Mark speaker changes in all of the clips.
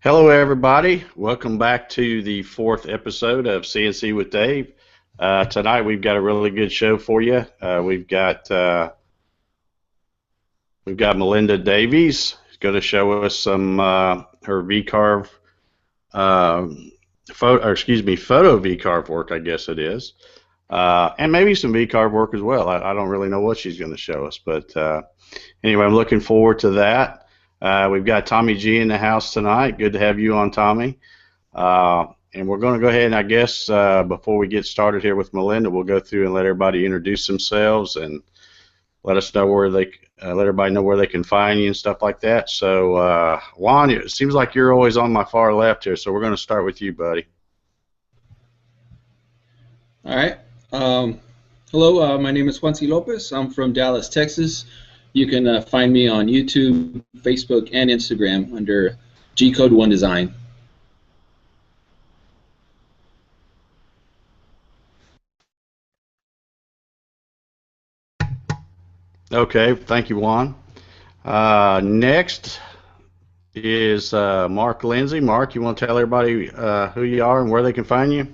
Speaker 1: Hello, everybody. Welcome back to the fourth episode of CNC with Dave. Tonight we've got a really good show for you. We've got Melinda Davies who's going to show us some her VCarve Photo-VCarve work, I guess it is, and maybe some VCarve work as well. I don't really know what she's going to show us, but anyway, I'm looking forward to that. We've got Tommy G in the house tonight. Good to have you on, Tommy. And we're going to go ahead and I guess before we get started here with Melinda, we'll go through and let everybody introduce themselves and let us know where they let everybody know where they can find you and stuff like that. So Juan, it seems like you're always on my far left here, so we're going to start with you, buddy.
Speaker 2: All right. Hello, my name is Juan C. Lopez. I'm from Dallas, Texas. You can find me on YouTube, Facebook, and Instagram under G-Code 1 Design.
Speaker 1: Okay, thank you, Juan. Next is Mark Lindsay. Mark, you want to tell everybody who you are and where they can find you?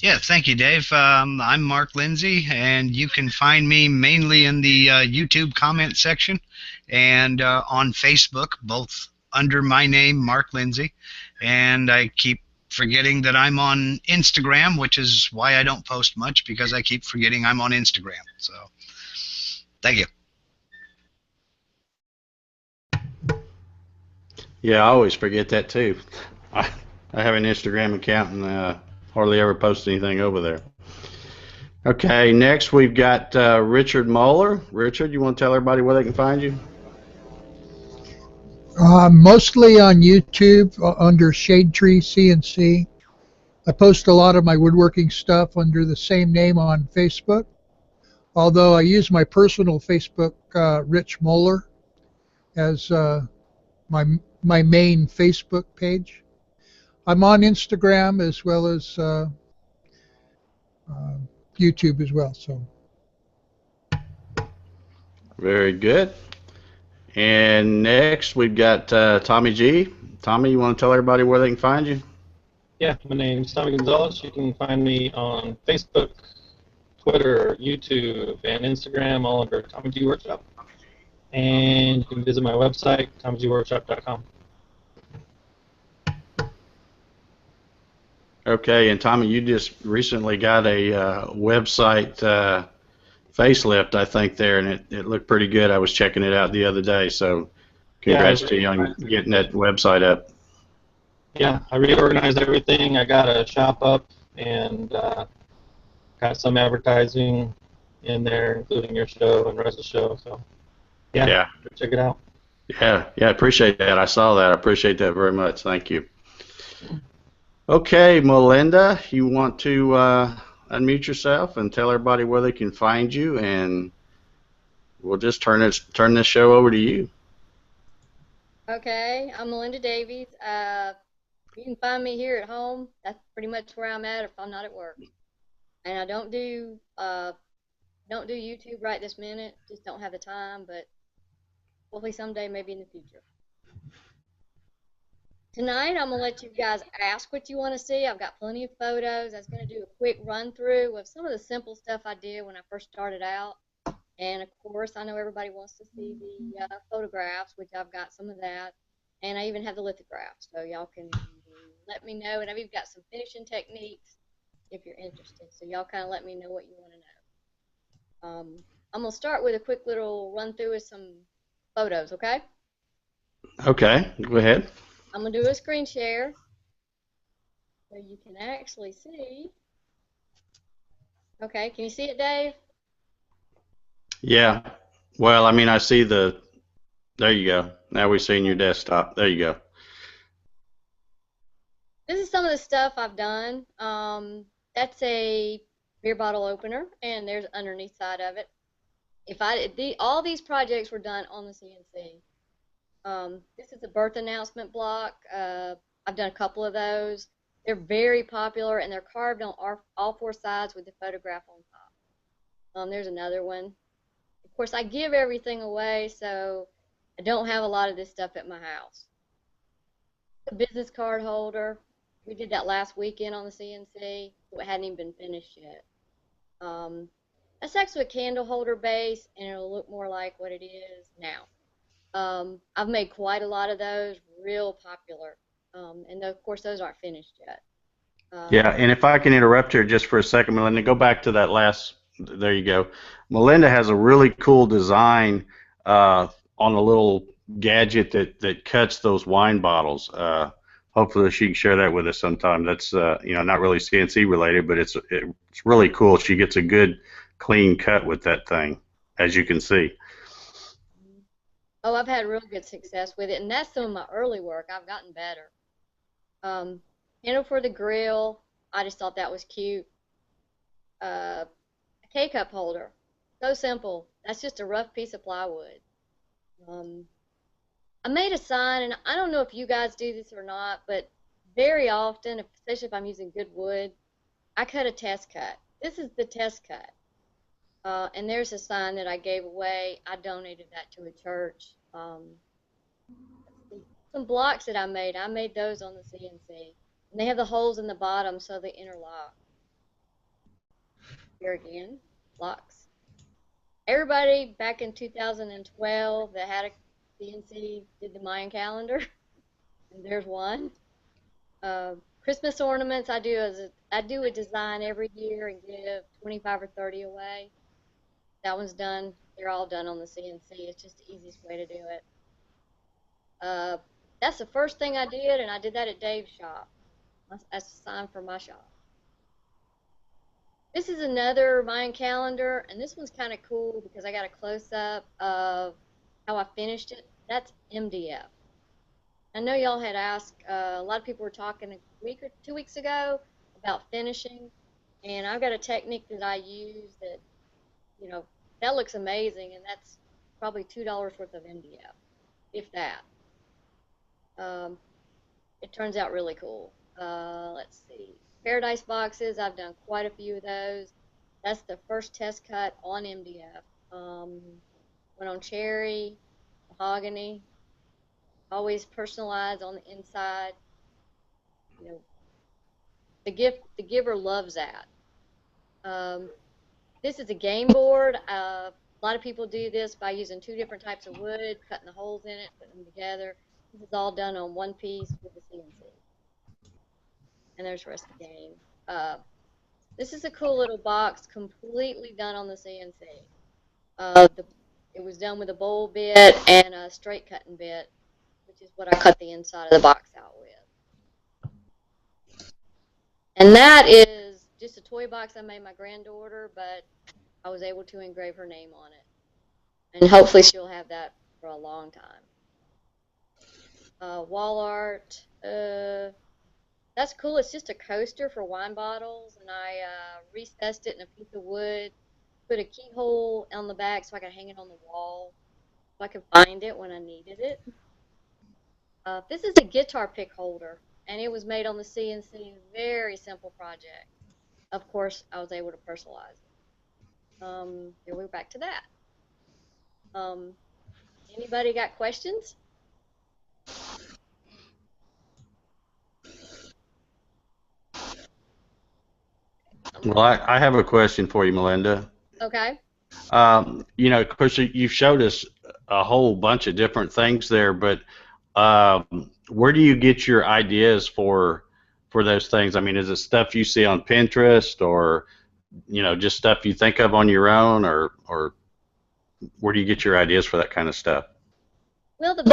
Speaker 3: Yeah, thank you, Dave. I'm Mark Lindsay, and you can find me mainly in the YouTube comment section and on Facebook, both under my name, Mark Lindsay. And I keep forgetting that I'm on Instagram, which is why I don't post much, because I keep forgetting I'm on Instagram. So, thank you.
Speaker 1: Yeah, I always forget that too. I, I have an Instagram account and hardly ever post anything over there. Okay, next we've got Richard Moeller. Richard, you want to tell everybody where they can find you?
Speaker 4: Mostly on YouTube under Shade Tree CNC. I post a lot of my woodworking stuff under the same name on Facebook, although I use my personal Facebook, Rich Moeller, as my main Facebook page. I'm on Instagram as well as YouTube as well. So.
Speaker 1: Very good. And next we've got Tommy G. Tommy, you want to tell everybody where they can find you?
Speaker 5: Yeah, my name's Tommy Gonzalez. You can find me on Facebook, Twitter, YouTube, and Instagram, all under Tommy G Workshop. And you can visit my website, TommyGWorkshop.com.
Speaker 1: Okay, and Tommy, you just recently got a website facelift, I think, there, and it looked pretty good. I was checking it out the other day, so congrats to you on getting that website up.
Speaker 5: Yeah, I reorganized everything. I got a shop up and got some advertising in there, including your show and Russ's show. So, yeah, check it out.
Speaker 1: Yeah, I appreciate that. I saw that. I appreciate that very much. Thank you. Okay, Melinda, you want to unmute yourself and tell everybody where they can find you, and we'll just turn this show over to you.
Speaker 6: Okay, I'm Melinda Davies. You can find me here at home. That's pretty much where I'm at if I'm not at work. And I don't do YouTube right this minute. Just don't have the time, but hopefully someday, maybe in the future. Tonight, I'm going to let you guys ask what you want to see. I've got plenty of photos. I was going to do a quick run-through of some of the simple stuff I did when I first started out. And, of course, I know everybody wants to see the photographs, which I've got some of that. And I even have the lithographs, so y'all can let me know. And I've even got some finishing techniques if you're interested. So y'all kind of let me know what you want to know. I'm going to start with a quick little run-through of some photos, okay?
Speaker 1: Okay, go ahead.
Speaker 6: I'm going to do a screen share so you can actually see. Okay, can you see it, Dave?
Speaker 1: Yeah. Well, I mean, I see the. There you go. Now we're seeing your desktop. There you go.
Speaker 6: This is some of the stuff I've done. That's a beer bottle opener, and there's the underneath side of it. All these projects were done on the CNC. This is a birth announcement block. I've done a couple of those. They're very popular, and they're carved on all four sides with the photograph on top. There's another one. Of course, I give everything away, so I don't have a lot of this stuff at my house. The business card holder. We did that last weekend on the CNC. So it hadn't even been finished yet. That's actually a candle holder base, and it'll look more like what it is now. I've made quite a lot of those, real popular. And of course, those aren't finished yet.
Speaker 1: Yeah, and if I can interrupt here just for a second, Melinda, go back to that last. There you go. Melinda has a really cool design on a little gadget that cuts those wine bottles. Hopefully, she can share that with us sometime. That's not really CNC related, but it's really cool. She gets a good clean cut with that thing, as you can see.
Speaker 6: Oh, I've had real good success with it, and that's some of my early work. I've gotten better. Handle for the grill. I just thought that was cute. A K-cup holder. So simple. That's just a rough piece of plywood. I made a sign, and I don't know if you guys do this or not, but very often, especially if I'm using good wood, I cut a test cut. This is the test cut. And there's a sign that I gave away. I donated that to a church. Some blocks that I made those on the CNC. And they have the holes in the bottom so they interlock. Here again, blocks. Everybody back in 2012 that had a CNC did the Mayan calendar. And there's one. Christmas ornaments, I do a design every year and give 25 or 30 away. That one's done. They're all done on the CNC. It's just the easiest way to do it. That's the first thing I did, and I did that at Dave's shop. That's a sign for my shop. This is another Mayan calendar, and this one's kind of cool because I got a close-up of how I finished it. That's MDF. I know y'all had asked, a lot of people were talking a week or 2 weeks ago about finishing, and I've got a technique that I use that, that looks amazing, and that's probably $2 worth of MDF, if that. It turns out really cool. Let's see. Paradise boxes, I've done quite a few of those. That's the first test cut on MDF. Went on cherry, mahogany, always personalized on the inside. The giver loves that. This is a game board. A lot of people do this by using 2 different types of wood, cutting the holes in it, putting them together. This is all done on one piece with the CNC. And there's the rest of the game. This is a cool little box, completely done on the CNC. It was done with a bowl bit and a straight cutting bit, which is what I cut the inside of the box out with. And that is just a toy box I made my granddaughter, but I was able to engrave her name on it. And hopefully she'll have that for a long time. Wall art. That's cool. It's just a coaster for wine bottles, and I recessed it in a piece of wood, put a keyhole on the back so I could hang it on the wall, so I could find it when I needed it. This is a guitar pick holder, and it was made on the CNC. Very simple project. Of course, I was able to personalize it. Here we're back to that. Anybody got questions?
Speaker 1: Well, I have a question for you, Melinda.
Speaker 6: Okay.
Speaker 1: Of course, you've showed us a whole bunch of different things there, but where do you get your ideas for those things? I mean, is it stuff you see on Pinterest, or just stuff you think of on your own, or where do you get your ideas for that kind of stuff?
Speaker 6: Well, the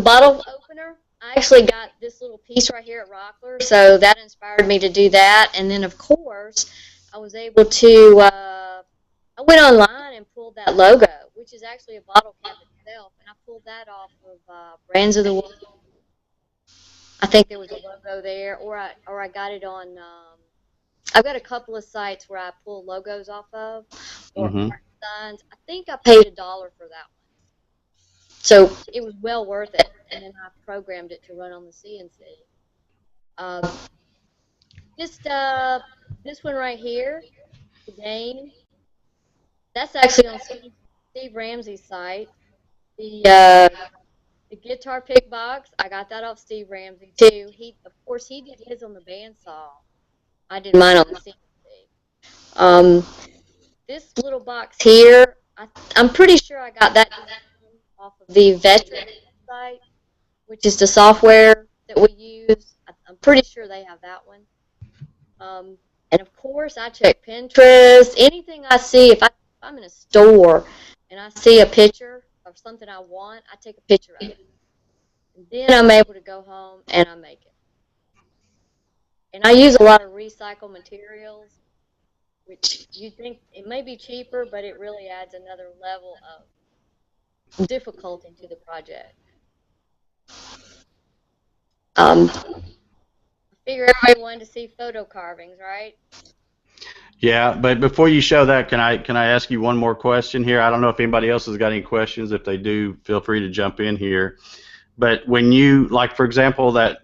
Speaker 6: bottle opener, I actually got this little piece right here at Rockler, so that inspired me to do that. And then, of course, I was able to, I went online and pulled that logo, which is actually a bottle cap itself, and I pulled that off of Brands of the World. I think there was a logo there, or I got it on, I've got a couple of sites where I pull logos off of, or art signs. I think I paid $1 for that one. So it was well worth it, and then I programmed it to run on the CNC. This one right here, the game, that's actually on Steve Ramsey's site. The guitar pick box, I got that off Steve Ramsey too. Of course, he did his on the bandsaw. I did mine on the CNC. This little box here, I'm pretty sure I got that design off of the Veteran website, which is the software that we use. I'm pretty sure they have that one. And of course, I check Pinterest. Anything I see, if I'm in a store and I see a picture of something I want, I take a picture of it. And then I'm able to go home and I make it. And I use a lot of recycled materials, which you think it may be cheaper, but it really adds another level of difficulty to the project. I figure everybody wanted to see photo carvings, right?
Speaker 1: Yeah, but before you show that, can I ask you one more question here? I don't know if anybody else has got any questions. If they do, feel free to jump in here. But when you, like, for example, that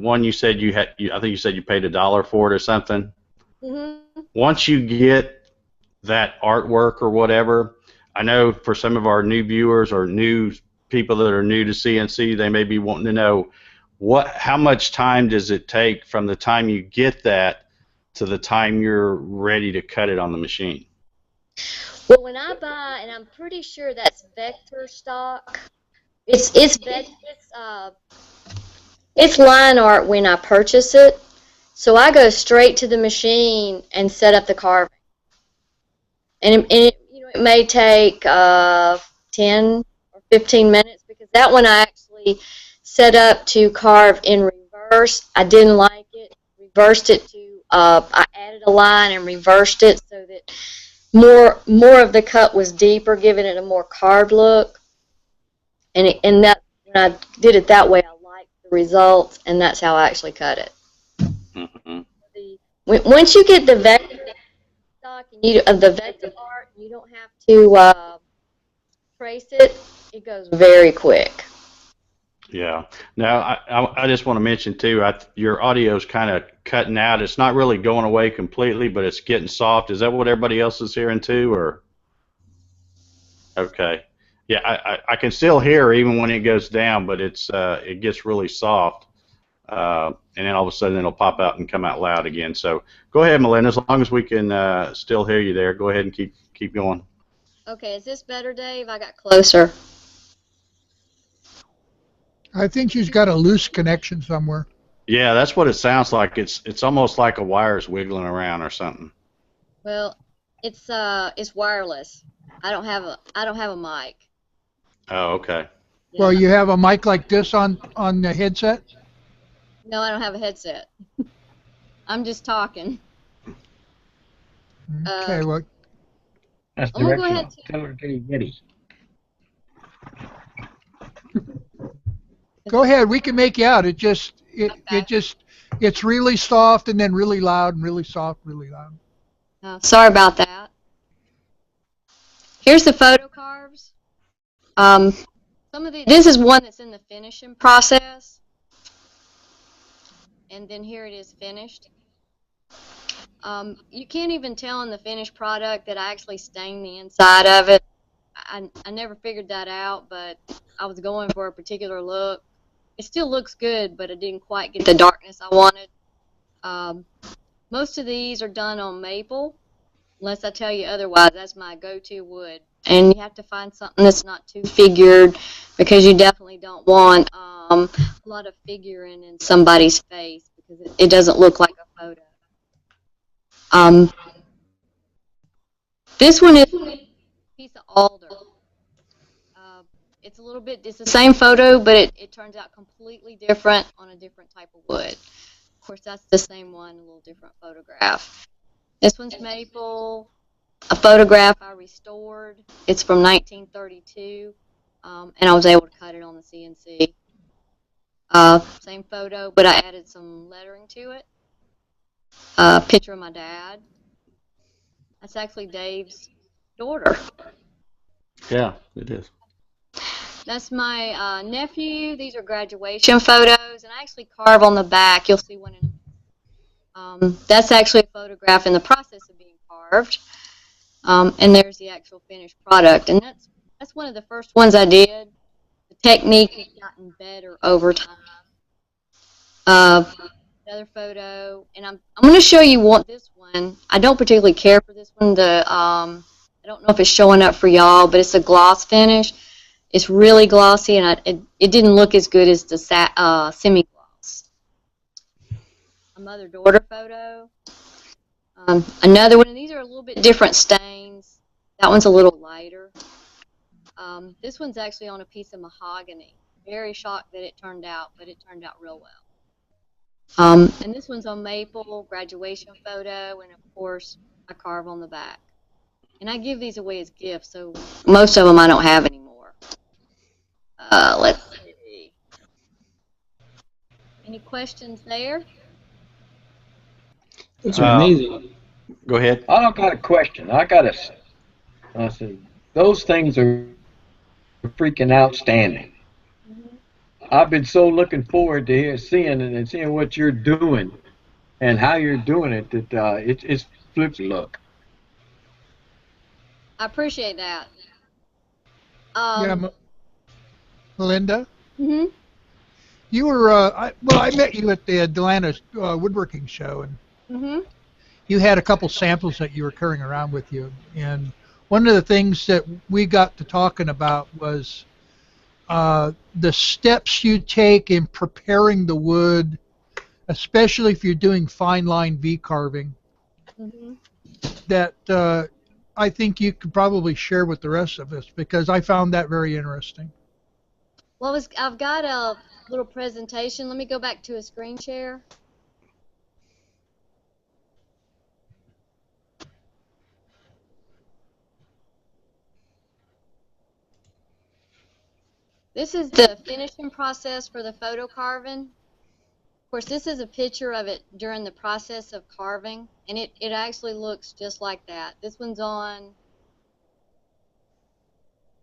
Speaker 1: one you said I think you said you paid $1 for it or something.
Speaker 6: Mm-hmm.
Speaker 1: Once you get that artwork or whatever, I know for some of our new viewers or new people that are new to CNC, they may be wanting to know how much time does it take from the time you get that to the time you're ready to cut it on the machine?
Speaker 6: Well, when I buy, and I'm pretty sure that's vector stock. It's line art when I purchase it, so I go straight to the machine and set up the carving. And it may take 10 or 15 minutes because that one I actually set up to carve in reverse. I didn't like it. Reversed it to I added a line and reversed it so that more of the cut was deeper, giving it a more carved look. And that when I did it that way, I liked the results, and that's how I actually cut it.
Speaker 1: Mm-hmm.
Speaker 6: Once you get the vector stock of the vector art, you don't have to trace it. It goes very quick.
Speaker 1: Yeah. Now, I just want to mention, too, your audio's kind of cutting out. It's not really going away completely, but it's getting soft. Is that what everybody else is hearing, too? Or okay. Yeah, I can still hear even when it goes down, but it gets really soft. And then all of a sudden it'll pop out and come out loud again. So go ahead, Melinda. As long as we can still hear you there, go ahead and keep going.
Speaker 6: Okay, is this better, Dave? I got closer.
Speaker 4: I think she's got a loose connection somewhere.
Speaker 1: Yeah, that's what it sounds like. It's almost like a wire's wiggling around or something.
Speaker 6: Well, it's wireless. I don't have a mic.
Speaker 1: Oh, okay.
Speaker 6: Yeah.
Speaker 4: Well, you have a mic like this on the headset?
Speaker 6: No, I don't have a headset. I'm just talking.
Speaker 4: Okay, well.
Speaker 7: That's
Speaker 6: I'm gonna go
Speaker 7: directional.
Speaker 6: ahead
Speaker 7: Tell her to get ready.
Speaker 4: Go ahead. We can make you out. It's really soft and then really loud and really soft, really loud.
Speaker 6: Sorry about that. Here's the photo carves. This is one that's in the finishing process, and then here it is finished. You can't even tell in the finished product that I actually stained the inside of it. I never figured that out, but I was going for a particular look. It still looks good, but it didn't quite get the darkness I wanted. Most of these are done on maple, unless I tell you otherwise. That's my go-to wood. And you have to find something that's not too figured, because you definitely don't want a lot of figuring in somebody's face, because it doesn't look like a photo. This one is a piece of alder. It's the same photo, but it turns out completely different on a different type of wood. Of course, that's the same one, a little different photograph. This one's maple, a photograph I restored. It's from 1932, and I was able to cut it on the CNC. Same photo, but I added some lettering to it. Picture of my dad. That's actually Dave's daughter.
Speaker 1: Yeah, it is.
Speaker 6: That's my nephew. These are graduation photos, and I actually carve on the back. You'll see one in a minute. That's actually a photograph in the process of being carved, and there's the actual finished product. And That's one of the first ones I did. The technique has gotten better over time. Another photo, and I'm going to show you this one. I don't particularly care for this one. I don't know if it's showing up for y'all, but it's a gloss finish. It's really glossy, and it didn't look as good as the semi-gloss. A mother-daughter photo. Another one, and these are a little bit different stains. That one's a little lighter. This one's actually on a piece of mahogany. Very shocked that it turned out, but it turned out real well. And this one's on maple, graduation photo, and of course, I carve on the back. And I give these away as gifts, so most of them I don't have anymore. Let's see. Any questions there?
Speaker 2: Those are amazing.
Speaker 1: Go ahead.
Speaker 7: I got a question. I see. Those things are freaking outstanding. I've been so looking forward to seeing what you're doing and how you're doing it that it's flips look.
Speaker 6: I appreciate that.
Speaker 4: Yeah, Melinda,
Speaker 6: Mm-hmm.
Speaker 4: you were, I met you at the Atlanta woodworking show, and
Speaker 6: Mm-hmm.
Speaker 4: you had a couple samples that you were carrying around with you. And one of the things that we got to talking about was the steps you take in preparing the wood, especially if you're doing fine line V carving,
Speaker 6: Mm-hmm.
Speaker 4: that I think you could probably share with the rest of us, because I found that very interesting.
Speaker 6: Well, I've got a little presentation. Let me go back to a screen share. This is the finishing process for the photo carving. Of course, this is a picture of it during the process of carving, and it actually looks just like that. This one's on,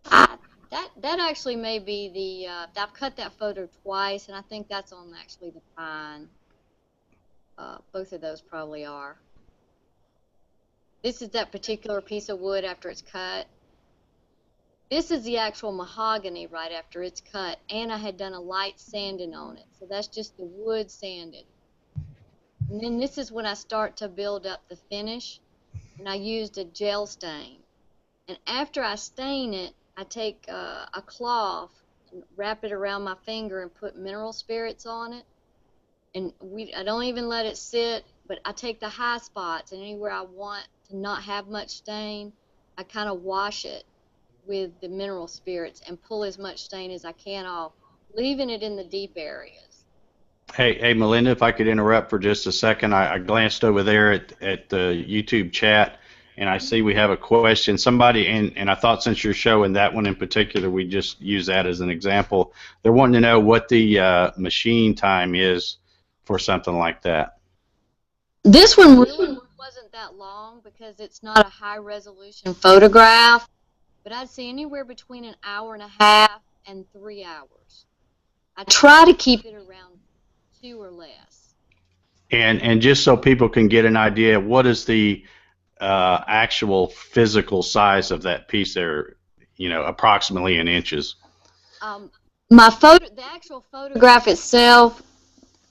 Speaker 6: that actually may be the, I've cut that photo twice, and I think that's on actually the pine. Both of those probably are. This is that particular piece of wood after it's cut. This is the actual mahogany right after it's cut, and I had done a light sanding on it. So that's just the wood sanded. And then this is when I start to build up the finish, and I used a gel stain. And after I stain it, I take a cloth and wrap it around my finger and put mineral spirits on it. And I don't even let it sit, but I take the high spots, and anywhere I want to not have much stain, I kind of wash it with the mineral spirits and pull as much stain as I can off, leaving it in the deep areas.
Speaker 1: Hey, Melinda, if I could interrupt for just a second, I glanced over there at the YouTube chat, and I see we have a question. Somebody, and I thought since you're showing that one in particular, we just use that as an example. They're wanting to know what the machine time is for something like that.
Speaker 6: This one really wasn't that long because it's not a high-resolution photograph, but I'd say anywhere between an hour and a half and 3 hours. I try to keep it around 2 or less.
Speaker 1: And just so people can get an idea, what is the actual physical size of that piece there, approximately in inches?
Speaker 6: The actual photograph itself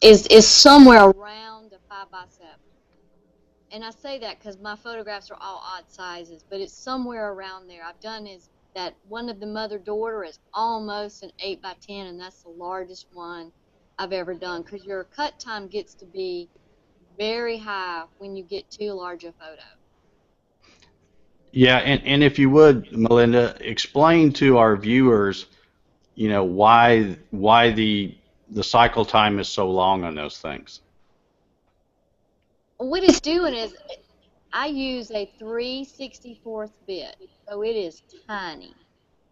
Speaker 6: is somewhere around a 5x7. And I say that because my photographs are all odd sizes, but it's somewhere around there. I've done is that one of the mother-daughter is almost an 8x10, and that's the largest one I've ever done, because your cut time gets to be very high when you get too large a photo.
Speaker 1: Yeah, and if you would, Melinda, explain to our viewers, why the cycle time is so long on those things.
Speaker 6: What it's doing is I use a 3/64th bit, so it is tiny.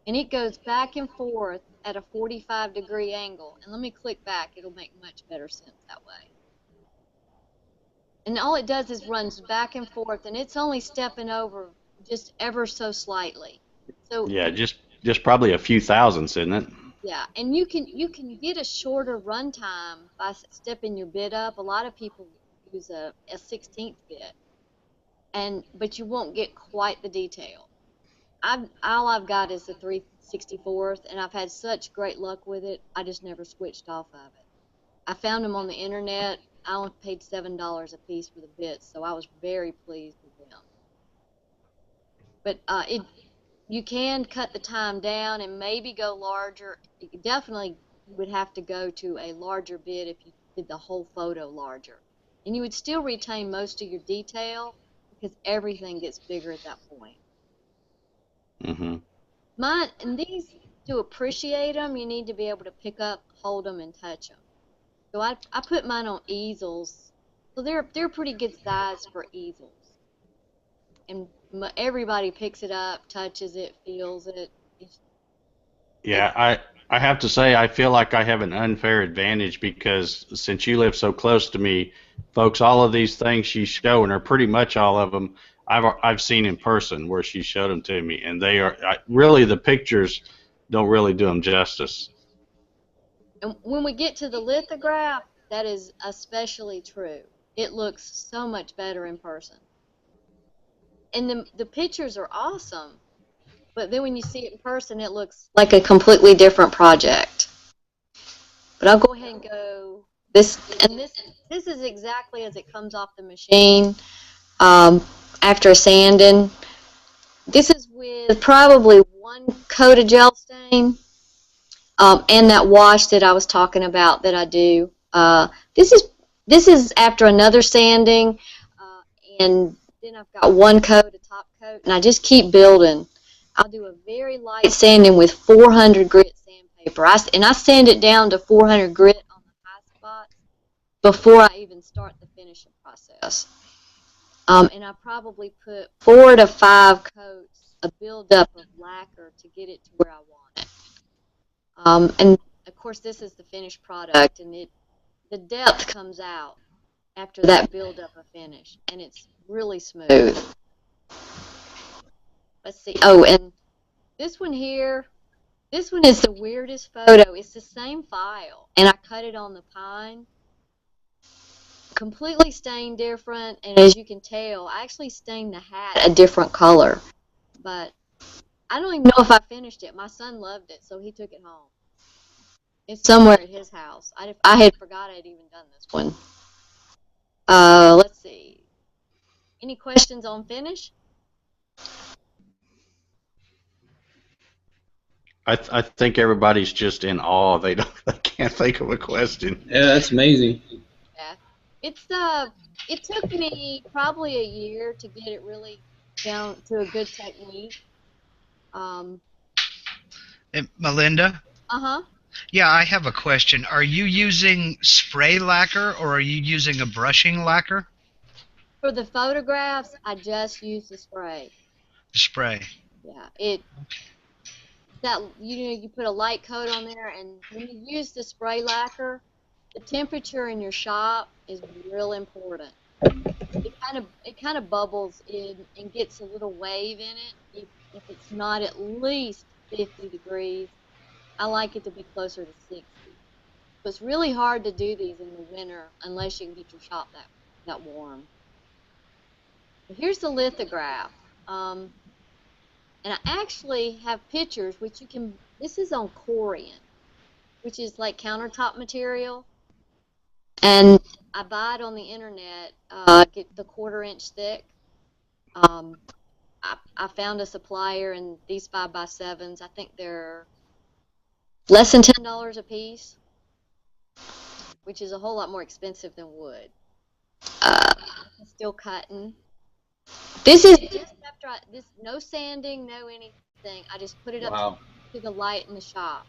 Speaker 6: And it goes back and forth at a 45-degree angle. And let me click back. It'll make much better sense that way. And all it does is runs back and forth, and it's only stepping over just ever so slightly. So
Speaker 1: Yeah, just probably a few thousandths, isn't it?
Speaker 6: yeah, and you can get a shorter run time by stepping your bit up. A lot of people use a 16th bit, but you won't get quite the detail. all I've got is the 3/64th, and I've had such great luck with it. I just never switched off of it. I found them on the internet. I only paid $7 a piece for the bits, so I was very pleased with them. But you can cut the time down and maybe go larger. You definitely would have to go to a larger bit if you did the whole photo larger. And you would still retain most of your detail because everything gets bigger at that point.
Speaker 1: Mm-hmm.
Speaker 6: And these, to appreciate them, you need to be able to pick up, hold them, and touch them. So I put mine on easels. So they're pretty good size for easels. And everybody picks it up, touches it, feels it.
Speaker 1: Yeah, I have to say I feel like I have an unfair advantage because since you live so close to me, folks, all of these things she's showing are pretty much all of them I've seen in person where she showed them to me, and they are really the pictures don't really do them justice.
Speaker 6: And when we get to the lithograph, that is especially true. It looks so much better in person. And the pictures are awesome, but then when you see it in person, it looks like a completely different project. But I'll go ahead and go this is exactly as it comes off the machine after sanding. This is with probably one coat of gel stain and that wash that I was talking about that I do. This is after another sanding, and then I've got one coat, a top coat, and I just keep building. I'll do a very light sanding with 400 grit sandpaper. And I sand it down to 400 grit on the high spots before I even start the finishing process. And I probably put 4 to 5 coats of buildup of lacquer to get it to where I want it. And of course, this is the finished product, and the depth comes out after that buildup of finish, and it's really smooth. Let's see. Oh, and this one here, this one is the weirdest photo. It's the same file, and I cut it on the pine. Completely stained different, and as you can tell, I actually stained the hat a different color. But I don't even know if I finished it. My son loved it, so he took it home. It's somewhere at his house. I had forgot I'd even done this one. Let's see. Any questions on finish?
Speaker 1: I think everybody's just in awe. They can't think of a question.
Speaker 2: Yeah, that's amazing.
Speaker 6: Yeah, it took me probably a year to get it really down to a good technique.
Speaker 3: Melinda?
Speaker 6: Uh-huh.
Speaker 3: Yeah, I have a question. Are you using spray lacquer or are you using a brushing lacquer?
Speaker 6: For the photographs, I just use the spray.
Speaker 3: The spray.
Speaker 6: Yeah, you put a light coat on there, and when you use the spray lacquer, the temperature in your shop is real important. It kind of bubbles in and gets a little wave in it. If it's not at least 50 degrees, I like it to be closer to 60. So it's really hard to do these in the winter unless you can get your shop that warm. But here's the lithograph. And I actually have pictures, which you can, this is on Corian, which is like countertop material. And I buy it on the internet, get the 1/4 inch thick. I found a supplier, and these 5x7s, I think they're less than $10 a piece, which is a whole lot more expensive than wood. Still cutting. This is just after no sanding, no anything. I just put it up to the light in the shop.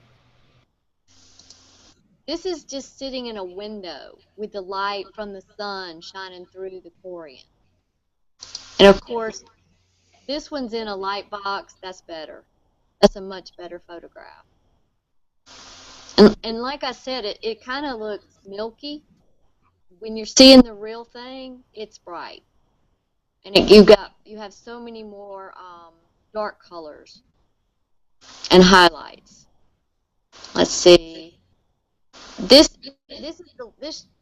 Speaker 6: This is just sitting in a window with the light from the sun shining through the Corian. And of course, this one's in a light box. That's better. That's a much better photograph. And like I said, it kind of looks milky. When you're seeing the real thing, it's bright. And you have so many more dark colors and highlights. Let's see. This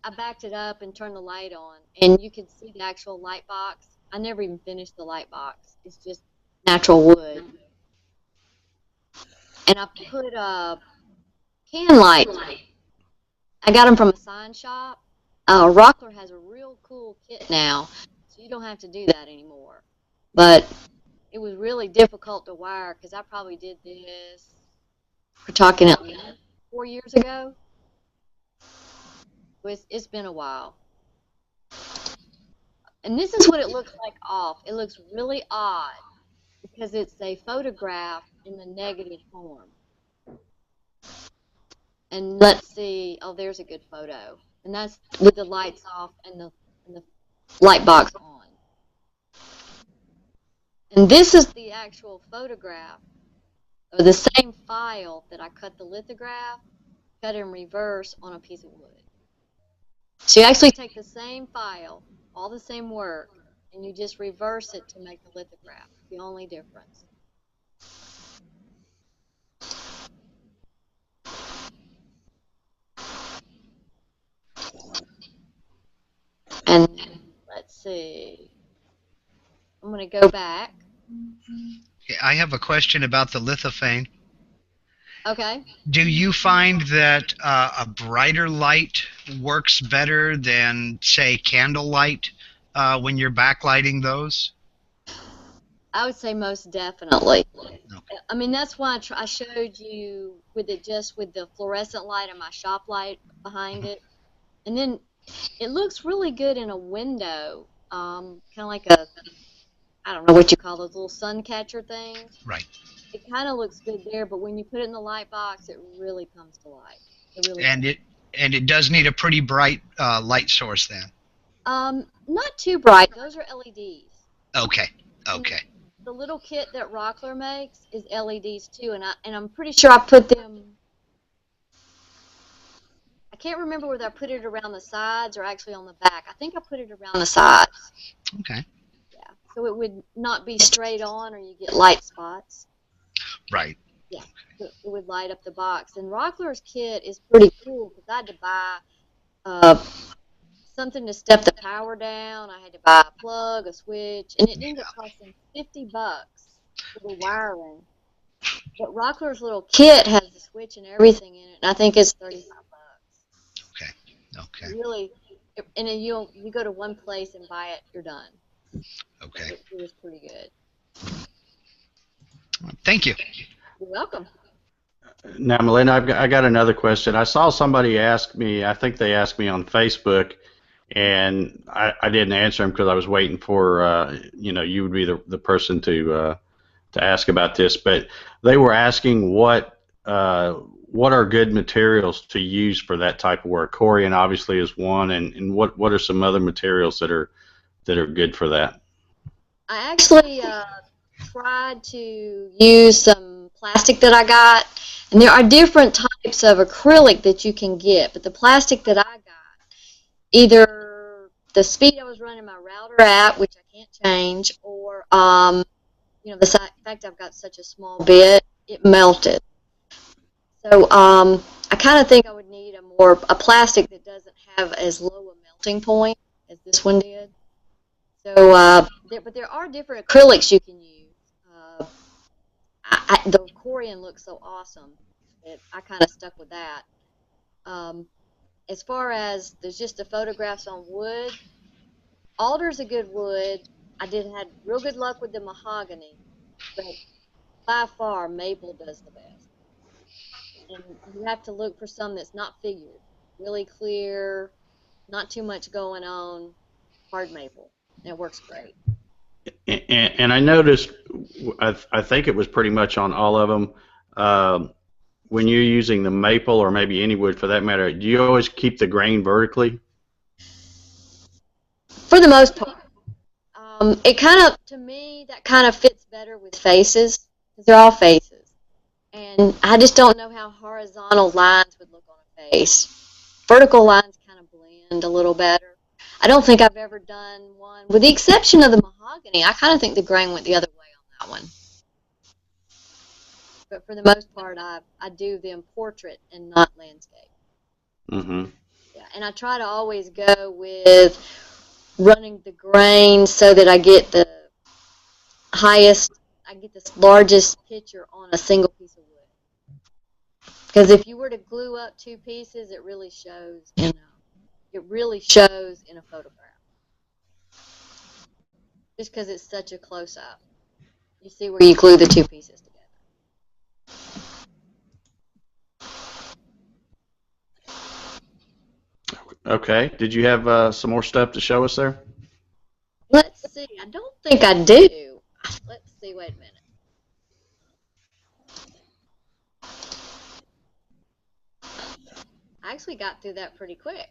Speaker 6: I backed it up and turned the light on, and you can see the actual light box. I never even finished the light box. It's just natural wood. and I put can lights. I got them from a sign shop. Rockler has a real cool kit now, so you don't have to do that anymore. But it was really difficult to wire because I probably did this, we're talking at least 4 years ago. It's been a while. And this is what it looks like off. It looks really odd because it's a photograph in the negative form. And let's see, oh, there's a good photo. And that's with the lights off and the light box on. And this is the actual photograph of the same file that I cut the lithograph, cut in reverse on a piece of wood. So you actually take the same file, all the same work, and you just reverse it to make the lithograph. The only difference. And let's see. I'm going to go back.
Speaker 3: I have a question about the lithophane.
Speaker 6: Okay.
Speaker 3: Do you find that a brighter light works better than, say, candlelight when you're backlighting those?
Speaker 6: I would say most definitely.
Speaker 3: Okay.
Speaker 6: I mean, that's why I showed you with it just with the fluorescent light and my shop light behind it. And then it looks really good in a window, kind of like a, I don't know what you call those little sun catcher things.
Speaker 3: Right.
Speaker 6: It kind of looks good there, but when you put it in the light box, it really comes to life. It really
Speaker 3: and it does need a pretty bright light source then.
Speaker 6: Not too bright. Those are LEDs.
Speaker 3: Okay. Okay.
Speaker 6: The little kit that Rockler makes is LEDs too, and I'm pretty sure I put them. I can't remember whether I put it around the sides or actually on the back. I think I put it around the sides.
Speaker 3: Okay.
Speaker 6: Yeah, so it would not be straight on or you get light spots.
Speaker 3: Right.
Speaker 6: Yeah, it would light up the box. And Rockler's kit is pretty cool because I had to buy something to step the power down. I had to buy a plug, a switch, and it ended up costing $50 for the wiring. But Rockler's little kit has the switch and everything in it, and I think it's $35.
Speaker 3: Okay. Okay.
Speaker 6: Really, and then you go to one place and buy it, you're done.
Speaker 3: Okay.
Speaker 6: It was pretty good.
Speaker 3: Thank you.
Speaker 6: You're welcome.
Speaker 1: Now, Melinda, I got another question. I saw somebody ask me, I think they asked me on Facebook, and I didn't answer them because I was waiting for, you would be the person to ask about this. But they were asking what are good materials to use for that type of work. Corian obviously is one, and what are some other materials that are good for that?
Speaker 6: I actually tried to use some plastic that I got, and there are different types of acrylic that you can get, but the plastic that I got, either the speed I was running my router at, which I can't change, or the fact I've got such a small bit, it melted. So I kind of think I would need a plastic that doesn't have as low a melting point as this one did. So, but there are different acrylics you can use. The Corian looks so awesome that I kind of stuck with that. As far as there's just the photographs on wood, alder's a good wood. I had real good luck with the mahogany, but by far maple does the best. And you have to look for some that's not figured, really clear, not too much going on, hard maple. And it works great.
Speaker 1: And I noticed, I think it was pretty much on all of them, when you're using the maple or maybe any wood for that matter, do you always keep the grain vertically?
Speaker 6: For the most part. It kind of, to me, that kind of fits better with faces, because they're all faces. And I just don't know how horizontal lines would look on a face. Vertical lines kind of blend a little better. I don't think I've ever done one, with the exception of the mahogany. I kind of think the grain went the other way on that one. But for the most part, I do them portrait and not landscape.
Speaker 1: Mm-hmm.
Speaker 6: Yeah, and I try to always go with running the grain so that I get the highest, I get the largest picture on a single piece of wood. Because if you were to glue up two pieces, it really shows in a photograph. Just because it's such a close-up. You see where you glue the two pieces together.
Speaker 1: Okay. Did you have some more stuff to show us there?
Speaker 6: Let's see. I don't think I do. Let's see. Wait a minute. I actually got through that pretty quick.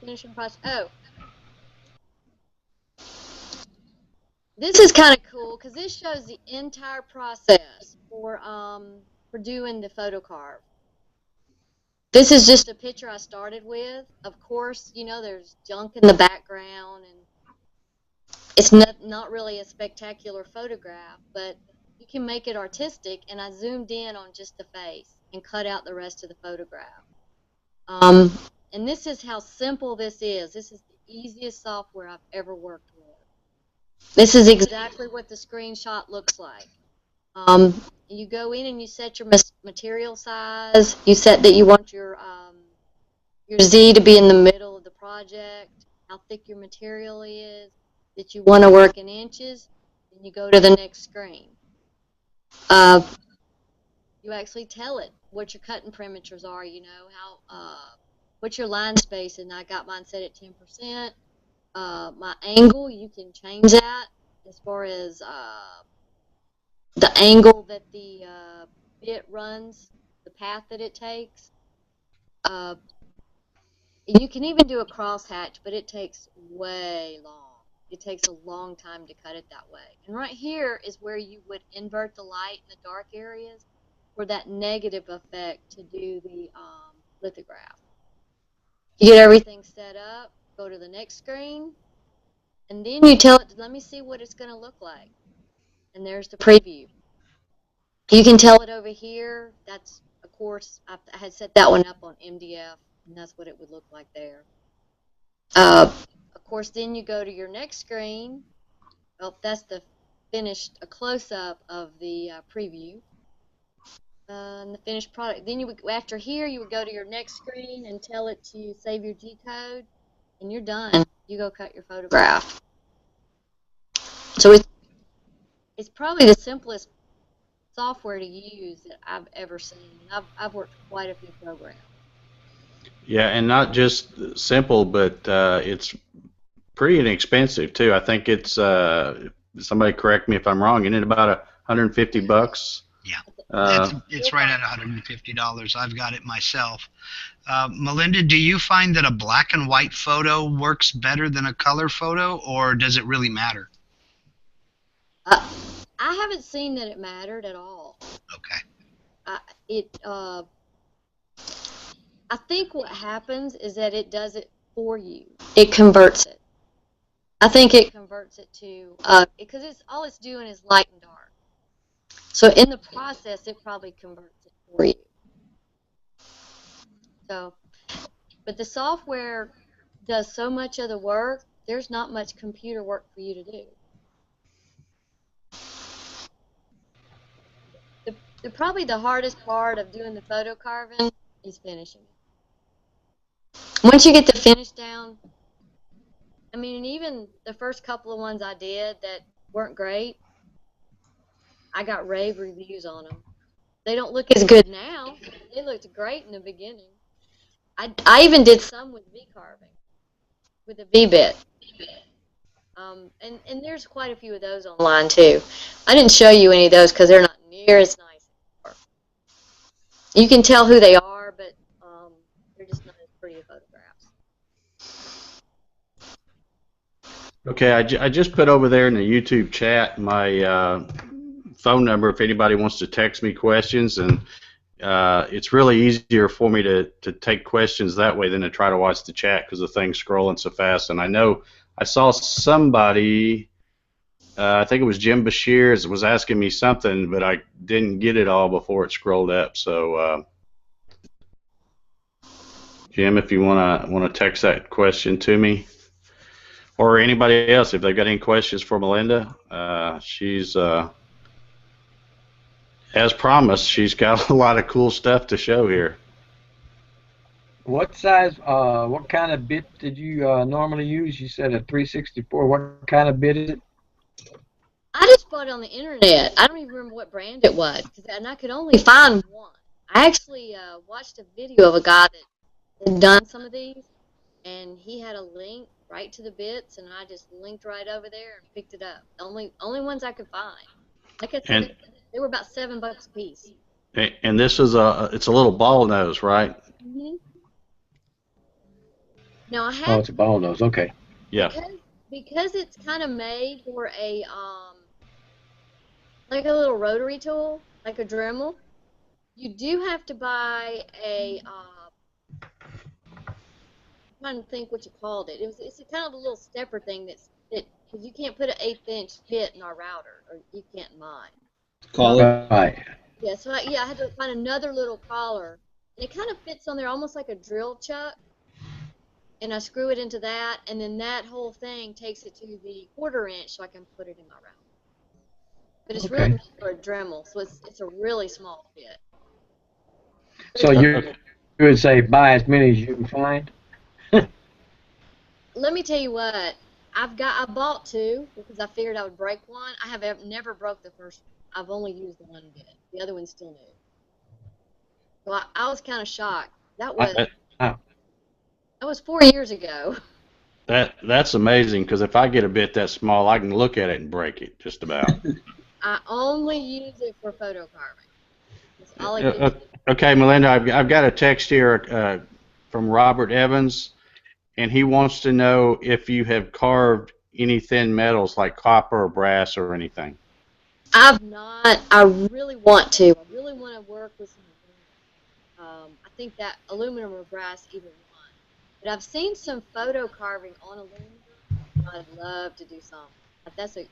Speaker 6: Finishing process. Oh. This is kind of cool because this shows the entire process for doing the PhotoVCarve. This is just a picture I started with. Of course, you know, there's junk in the background, and it's not really a spectacular photograph, but you can make it artistic, and I zoomed in on just the face and cut out the rest of the photograph. And this is how simple this is. This is the easiest software I've ever worked with. This is exactly what the screenshot looks like. You go in and you set your material size. You set that you want your Z to be in the middle of the project, how thick your material is, that you want to work in inches, and you go to the next screen. You actually tell it what your cutting parameters are, you know, how what your line space, and I got mine set at 10%. My angle, you can change that as far as the angle that the bit runs, the path that it takes. You can even do a crosshatch, but it takes way long. It takes a long time to cut it that way. And right here is where you would invert the light in the dark areas for that negative effect to do the lithograph. You get everything set up, go to the next screen, and then you tell it, let me see what it's going to look like. And there's the preview. You can tell it over here. That's, of course, I had set that one up on MDF, and that's what it would look like there. Of course, then you go to your next screen. Well, that's the finished, a close-up of the preview. And the finished product. Then you would, after here, you would go to your next screen and tell it to save your G code, and you're done. You go cut your photograph. So it's probably the simplest software to use that I've ever seen. I've worked with quite a few programs.
Speaker 1: Yeah, and not just simple, but it's pretty inexpensive too. I think it's somebody correct me if I'm wrong. Isn't it about $150?
Speaker 3: Yeah, it's right at $150. I've got it myself. Melinda, do you find that a black and white photo works better than a color photo, or does it really matter?
Speaker 6: I haven't seen that it mattered at all.
Speaker 3: Okay.
Speaker 6: I think what happens is that it does it for you. It converts it. I think it converts it to because all it's doing is light and dark. So in the process, it probably converts it for you. So, but the software does so much of the work. There's not much computer work for you to do. Probably the hardest part of doing the photo carving is finishing it. Once you get the finish down, I mean, and even the first couple of ones I did that weren't great, I got rave reviews on them. They don't look as good now. They looked great in the beginning. I even did some with V-carving, with a V-bit. And there's quite a few of those online too. I didn't show you any of those because they're not near as nice anymore. You can tell who they are, but they're just not as pretty photographs.
Speaker 1: Okay, I just put over there in the YouTube chat my phone number if anybody wants to text me questions, and it's really easier for me to take questions that way than to try to watch the chat because the thing's scrolling so fast. And I know I saw somebody, I think it was Jim Bashir, was asking me something, but I didn't get it all before it scrolled up. So Jim, if you want to text that question to me, or anybody else, if they've got any questions for Melinda, she's as promised, she's got a lot of cool stuff to show here.
Speaker 7: What size, what kind of bit did you normally use? You said a 364. What kind of bit is it?
Speaker 6: I just bought it on the internet. I don't even remember what brand it was, and I could only find one. I actually watched a video of a guy that had done some of these, and he had a link right to the bits, and I just linked right over there and picked it up. The only ones I could find. Like I said,
Speaker 1: And
Speaker 6: they were about $7 a piece.
Speaker 1: and this is it's a little ball nose, right?
Speaker 6: Mm-hmm. Now I
Speaker 7: Oh,
Speaker 6: have
Speaker 7: it's a ball nose. Okay.
Speaker 1: Yeah.
Speaker 6: because it's kind of made for a like a little rotary tool, like a Dremel. You do have to buy a I'm trying to think what you called it. It's a kind of a little stepper thing because you can't put an 1/8" bit in our router, or you can't in mine.
Speaker 2: Collar.
Speaker 7: Right.
Speaker 6: Yeah, so I had to find another little collar, and it kind of fits on there almost like a drill chuck. And I screw it into that, and then that whole thing takes it to the 1/4 inch, so I can put it in my router. But it's really
Speaker 7: Okay.
Speaker 6: meant for a Dremel, so it's a really small bit.
Speaker 7: So you would say buy as many as you can find?
Speaker 6: Let me tell you what, I bought 2 because I figured I would break one. I have never broke the first one. I've only used the one bit. The other one's still new. So I was kind of shocked. That was 4 years ago.
Speaker 1: That's amazing, because if I get a bit that small, I can look at it and break it just about.
Speaker 6: I only use it for photo carving. That's all I use it.
Speaker 1: Okay, Melinda, I've got a text here from Robert Evans, and he wants to know if you have carved any thin metals like copper or brass or anything.
Speaker 6: I've not. I really want to. I really want to work with some aluminum. I think that aluminum or brass, either one. But I've seen some photo carving on aluminum. I'd love to do some. That's a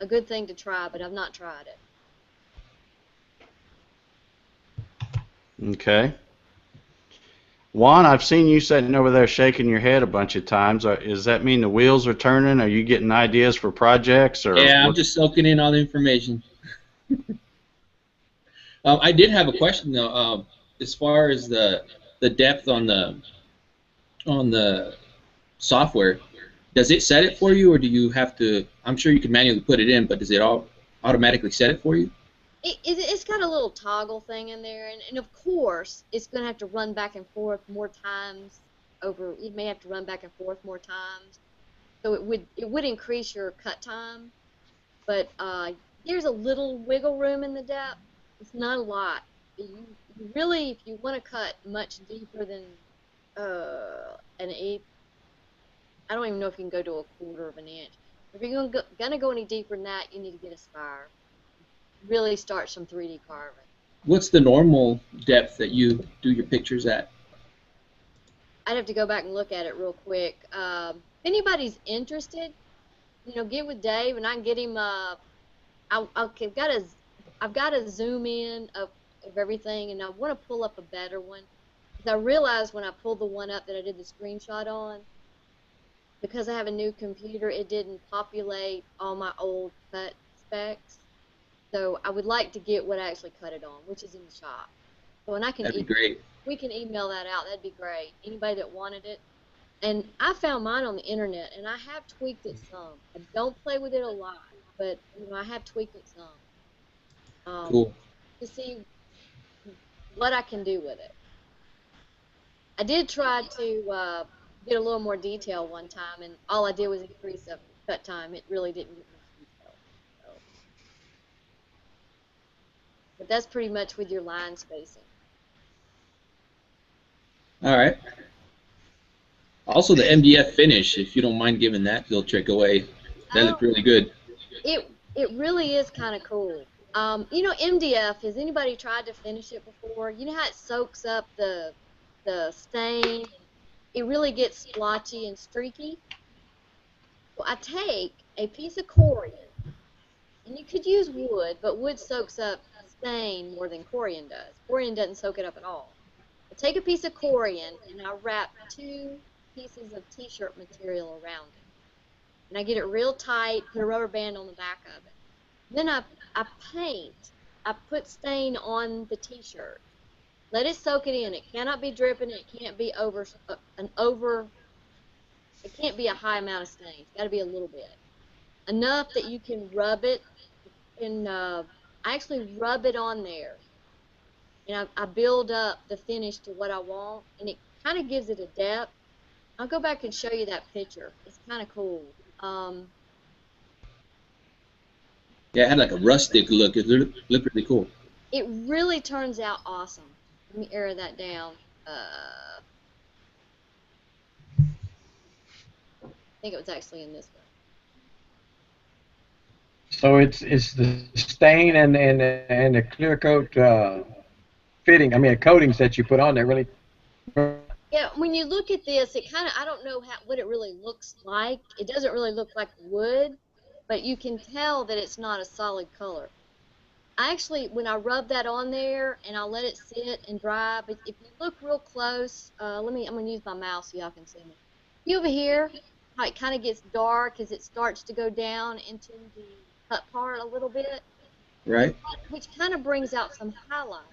Speaker 6: good thing to try, but I've not tried it.
Speaker 1: Okay. Juan, I've seen you sitting over there shaking your head a bunch of times. Does that mean the wheels are turning? Are you getting ideas for projects? Or
Speaker 2: Yeah, I'm just soaking in all the information. I did have a question though. As far as the depth on the software, does it set it for you, or do you have to? I'm sure you can manually put it in, but does it all automatically set it for you?
Speaker 6: It's got a little toggle thing in there, and of course, it's going to have to run back and forth more times. You may have to run back and forth more times, so it would increase your cut time. But there's a little wiggle room in the depth. It's not a lot. You really, if you want to cut much deeper than an 1/8, I don't even know if you can go to a 1/4 of an inch. If you're gonna go any deeper than that, you need to get a spire. Really start some 3D carving.
Speaker 2: What's the normal depth that you do your pictures at?
Speaker 6: I'd have to go back and look at it real quick. If anybody's interested, get with Dave, and I can get him. I've got to zoom in of everything, and I want to pull up a better one. Because I realized when I pulled the one up that I did the screenshot on, because I have a new computer, it didn't populate all my old cut specs. So I would like to get what I actually cut it on, which is in the shop. So when
Speaker 2: That'd be great.
Speaker 6: we can email that out. That'd be great. Anybody that wanted it. And I found mine on the internet, and I have tweaked it some. I don't play with it a lot, but I have tweaked it some
Speaker 2: Cool.
Speaker 6: to see what I can do with it. I did try to get a little more detail one time, and all I did was increase the cut time. It really didn't get much detail. So. But that's pretty much with your line spacing.
Speaker 2: All right. Also, the MDF finish, if you don't mind giving that little trick away, that looked really good.
Speaker 6: It really is kind of cool. MDF, has anybody tried to finish it before? You know how it soaks up the stain? It really gets splotchy and streaky. Well, I take a piece of corian, and you could use wood, but wood soaks up stain more than corian does. Corian doesn't soak it up at all. I take a piece of corian, and I wrap 2 pieces of t-shirt material around it. And I get it real tight, put a rubber band on the back of it. Then I paint. I put stain on the t-shirt. Let it soak it in. It cannot be dripping. It can't be it can't be a high amount of stain. It's got to be a little bit. Enough that you can rub it, and I actually rub it on there. And I build up the finish to what I want, and it kind of gives it a depth. I'll go back and show you that picture. It's kind of cool.
Speaker 2: Yeah, it had like a rustic look. It looked really cool.
Speaker 6: It really turns out awesome. Let me arrow that down. I think it was actually in this one.
Speaker 7: So it's the stain and the clear coat fitting. I mean, coatings that you put on there really.
Speaker 6: Yeah, when you look at this, it kind of, I don't know what it really looks like. It doesn't really look like wood, but you can tell that it's not a solid color. I actually, when I rub that on there and I'll let it sit and dry, but if you look real close, I'm going to use my mouse so y'all can see me. See over here, how it kind of gets dark as it starts to go down into the cut part a little bit.
Speaker 2: Right.
Speaker 6: Which kind of brings out some highlight.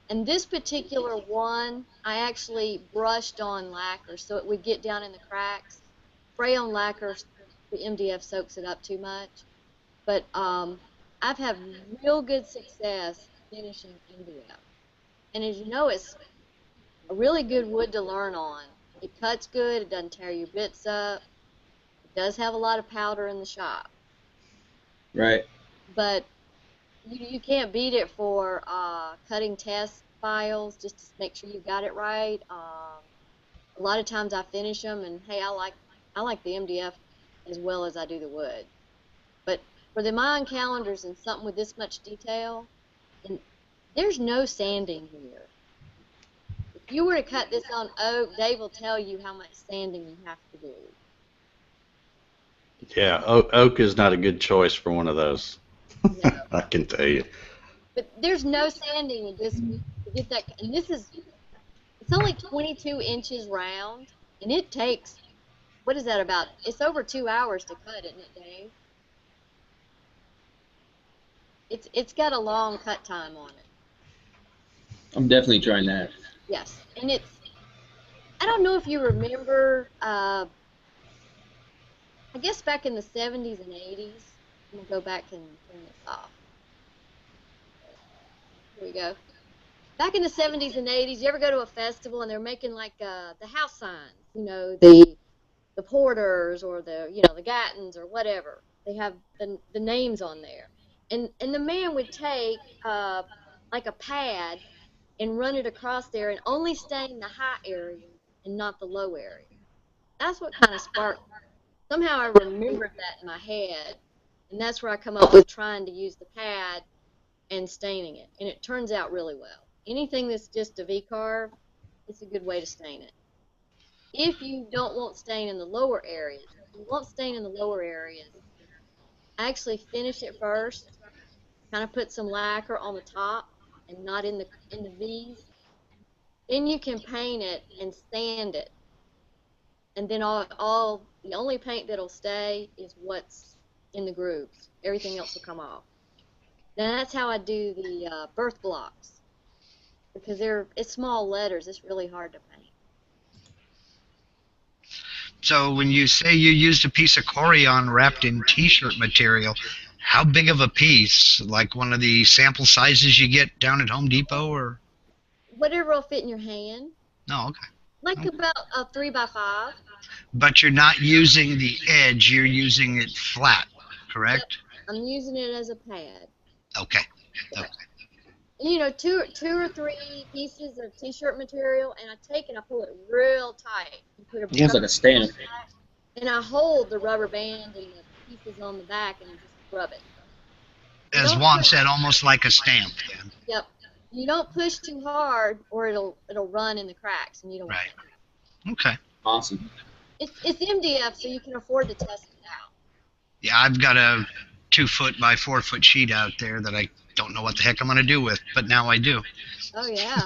Speaker 6: And this particular one, I actually brushed on lacquer so it would get down in the cracks. Spray on lacquer, the MDF soaks it up too much. But I've had real good success finishing MDF. And as you know, it's a really good wood to learn on. It cuts good, it doesn't tear your bits up. It does have a lot of powder in the shop.
Speaker 2: Right.
Speaker 6: But you can't beat it for cutting test files just to make sure you got it right. A lot of times I finish them, and hey, I like the MDF as well as I do the wood. But for the Mayan calendars and something with this much detail, and there's no sanding here. If you were to cut this on oak, Dave will tell you how much sanding you have to do.
Speaker 1: Yeah, oak is not a good choice for one of those.
Speaker 6: No.
Speaker 1: I can tell you.
Speaker 6: But there's no sanding with this to get that. And it's only 22 inches round, and it takes, what is that about? It's over 2 hours to cut, isn't it, Dave? It's got a long cut time on it.
Speaker 2: I'm definitely trying that.
Speaker 6: Yes, and I don't know if you remember, I guess back in the 70s and 80s, I'm going to go back and turn this off. Here we go. Back in the 70s and 80s, you ever go to a festival and they're making like the house signs, you know, the Porters or the Gattons or whatever. They have the names on there. And the man would take like a pad and run it across there and only stain the high area and not the low area. That's what kind of sparked. Somehow I remembered that in my head, and that's where I come up with trying to use the pad and staining it. And it turns out really well. Anything that's just a V-carve, it's a good way to stain it. If you don't want stain in the lower areas, if you want stain in the lower areas, actually finish it first, kind of put some lacquer on the top and not in the V's. Then you can paint it and sand it. And then the only paint that'll stay is what's in the grooves. Everything else will come off. Now that's how I do the birth blocks, because it's small letters. It's really hard to paint.
Speaker 3: So when you say you used a piece of Corian wrapped in t-shirt material, how big of a piece? Like one of the sample sizes you get down at Home Depot, or?
Speaker 6: Whatever will fit in your hand.
Speaker 3: Oh, okay.
Speaker 6: Like about a 3x5.
Speaker 3: But you're not using the edge, you're using it flat, correct?
Speaker 6: Yep. I'm using it as a pad.
Speaker 3: Okay.
Speaker 6: Okay. You know, two or three pieces of t-shirt material, and I pull it real tight.
Speaker 2: Yeah, it's like a stamp.
Speaker 6: And I hold the rubber band and the pieces on the back and just rub it.
Speaker 3: As Juan said, almost like a stamp. Then.
Speaker 6: Yep. You don't push too hard, or it'll run in the cracks, and you don't want that.
Speaker 3: Okay.
Speaker 2: Awesome.
Speaker 6: It's MDF, so you can afford to test it out.
Speaker 3: Yeah, I've got a 2-foot by 4-foot sheet out there that I don't know what the heck I'm going to do with, but now I do.
Speaker 6: Oh yeah.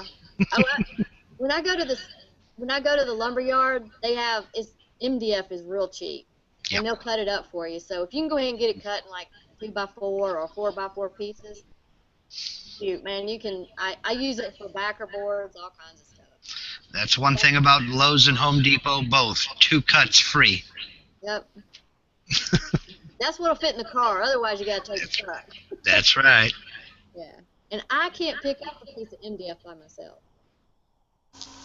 Speaker 6: When I go to the lumber yard, MDF is real cheap, and they'll cut it up for you. So if you can go ahead and get it cut in like 2x4 or 4x4 pieces. Shoot, man, you can. I use it for backer boards, all kinds of stuff.
Speaker 3: That's one thing about Lowe's and Home Depot both. 2 cuts free.
Speaker 6: Yep. That's what'll fit in the car. Otherwise, you gotta take the truck.
Speaker 3: That's right.
Speaker 6: Yeah. And I can't pick up a piece of MDF by myself.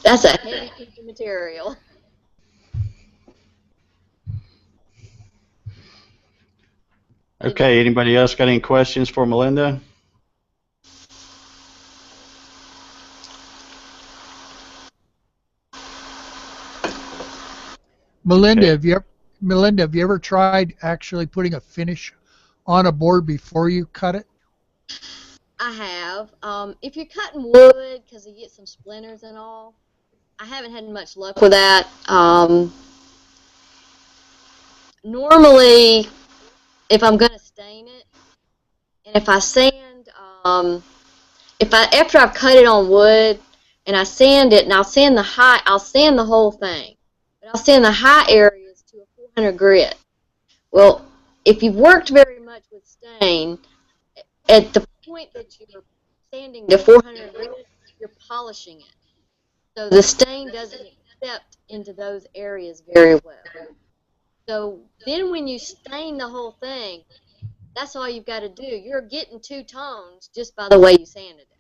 Speaker 6: That's a heavy piece of material.
Speaker 1: Okay, anybody else got any questions for Melinda?
Speaker 4: Melinda,
Speaker 1: Okay.
Speaker 4: Have you ever tried actually putting a finish on a board before you cut it?
Speaker 6: I have. If you're cutting wood, because you get some splinters and all, I haven't had much luck with that. Normally, if I'm going to stain it, and if I sand, after I've cut it on wood, and I sand it, and I'll sand the whole thing, but I'll sand the high areas to a 400 grit. Well, if you've worked very much with stain, at the point that you're sanding to 400 grit, you're polishing it. So the stain doesn't accept into those areas very well. So then when you stain the whole thing, that's all you've got to do. You're getting 2 tones just by the way you sanded it.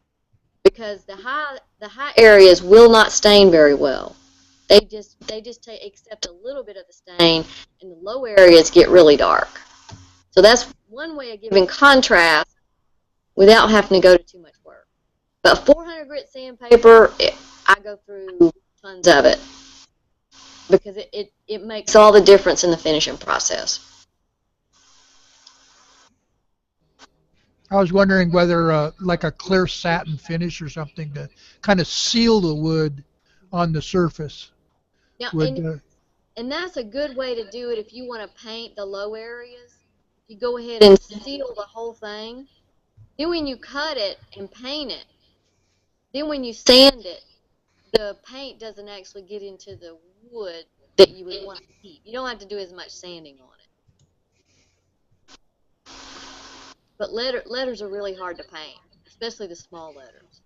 Speaker 6: Because the high areas will not stain very well. They just accept a little bit of the stain, and the low areas get really dark. So that's one way of giving contrast without having to go to too much work. But 400 grit sandpaper, I go through tons of it because it makes all the difference in the finishing process.
Speaker 4: I was wondering whether like a clear satin finish or something to kind of seal the wood on the surface
Speaker 6: Now,
Speaker 4: would.
Speaker 6: and that's a good way to do it if you want to paint the low areas. You go ahead and seal the whole thing. Then when you cut it and paint it, then when you sand it, the paint doesn't actually get into the wood that you would want to keep. You don't have to do as much sanding on it. But letters are really hard to paint, especially the small letters.